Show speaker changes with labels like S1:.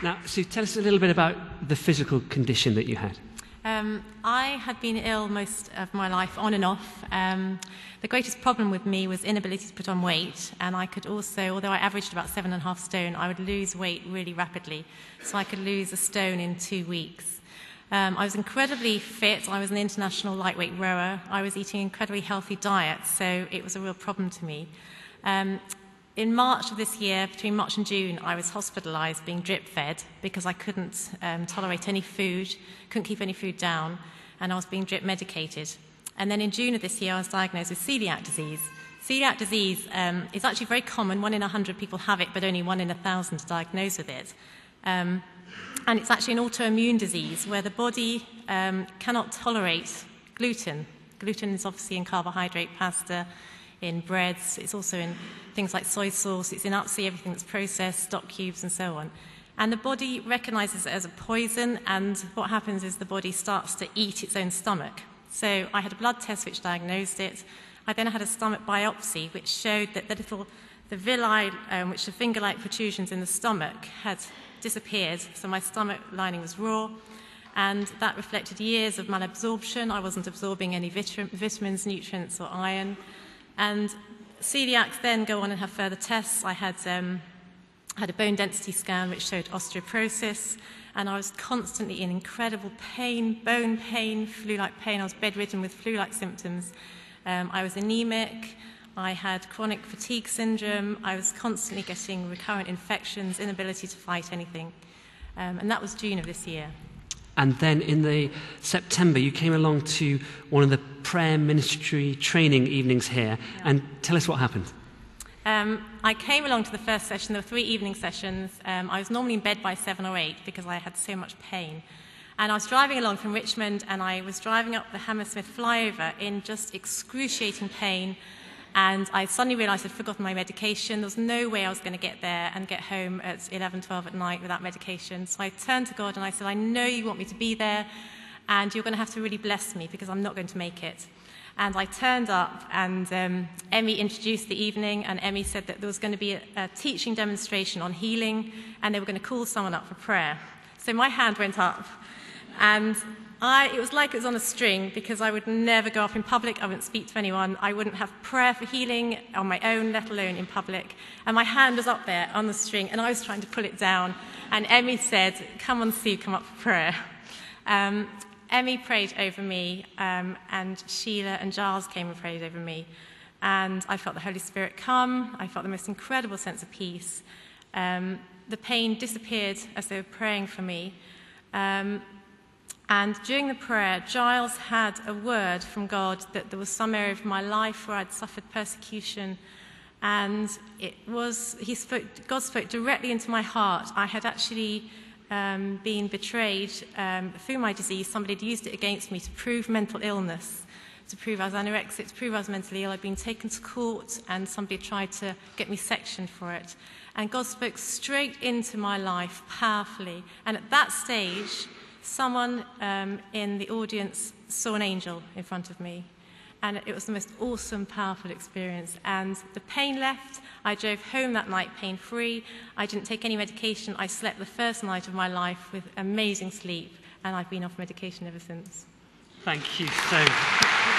S1: Now, Sue, tell us a little bit about the physical condition that you had.
S2: I had been ill most of my life, on and off. The greatest problem with me was inability to put on weight, and I could also, although I averaged about 7.5 stone, I would lose weight really rapidly. So I could lose a stone in 2 weeks. I was incredibly fit. I was an international lightweight rower. I was eating an incredibly healthy diet, so it was a real problem to me. In March of this year, between March and June, I was hospitalised, being drip-fed, because I couldn't tolerate any food, couldn't keep any food down, and I was being drip-medicated. And then in June of this year, I was diagnosed with celiac disease. Celiac disease is actually very common. 1 in 100 people have it, but only 1 in 1,000 are diagnosed with it. And it's actually an autoimmune disease where the body cannot tolerate gluten. Gluten is obviously in carbohydrate, pasta, in breads. It's also in things like soy sauce. It's in absolutely everything that's processed, stock cubes, and so on. And the body recognizes it as a poison, and what happens is the body starts to eat its own stomach. So I had a blood test which diagnosed it. I then had a stomach biopsy which showed that the villi, which are finger-like protrusions in the stomach, had disappeared. So my stomach lining was raw, and that reflected years of malabsorption. I wasn't absorbing any vitamins, nutrients, or iron. And celiacs then go on and have further tests. I had a bone density scan which showed osteoporosis, and I was constantly in incredible pain, bone pain, flu-like pain. I was bedridden with flu-like symptoms. I was anemic. I had chronic fatigue syndrome. I was constantly getting recurrent infections, inability to fight anything. And that was June of this year.
S1: And then in the September, you came along to one of the prayer ministry training evenings here. Yeah. And tell us what happened.
S2: I came along to the first session. There were 3 evening sessions. I was normally in bed by 7 or 8 because I had so much pain. And I was driving along from Richmond, and I was driving up the Hammersmith flyover in just excruciating pain. And I suddenly realised I'd forgotten my medication. There was no way I was going to get there and get home at 11, 12 at night without medication. So I turned to God and I said, I know you want me to be there, and you're going to have to really bless me because I'm not going to make it. And I turned up, and Emmy introduced the evening, and Emmy said that there was going to be a teaching demonstration on healing, and they were going to call someone up for prayer. So my hand went up, and it was like it was on a string, because I would never go up in public. I wouldn't speak to anyone. I wouldn't have prayer for healing on my own, let alone in public. And my hand was up there on the string, and I was trying to pull it down. And Emmy said, come on, Sue, come up for prayer. Emmy prayed over me, and Sheila and Giles came and prayed over me. And I felt the Holy Spirit come. I felt the most incredible sense of peace. The pain disappeared as they were praying for me. And during the prayer, Giles had a word from God that there was some area of my life where I'd suffered persecution. And God spoke directly into my heart. I had actually been betrayed through my disease. Somebody had used it against me to prove mental illness, to prove I was anorexic, to prove I was mentally ill. I'd been taken to court, and somebody had tried to get me sectioned for it. And God spoke straight into my life powerfully. And at that stage, someone in the audience saw an angel in front of me. And it was the most awesome, powerful experience. And the pain left. I drove home that night pain-free. I didn't take any medication. I slept the first night of my life with amazing sleep. And I've been off medication ever since.
S1: Thank you so much.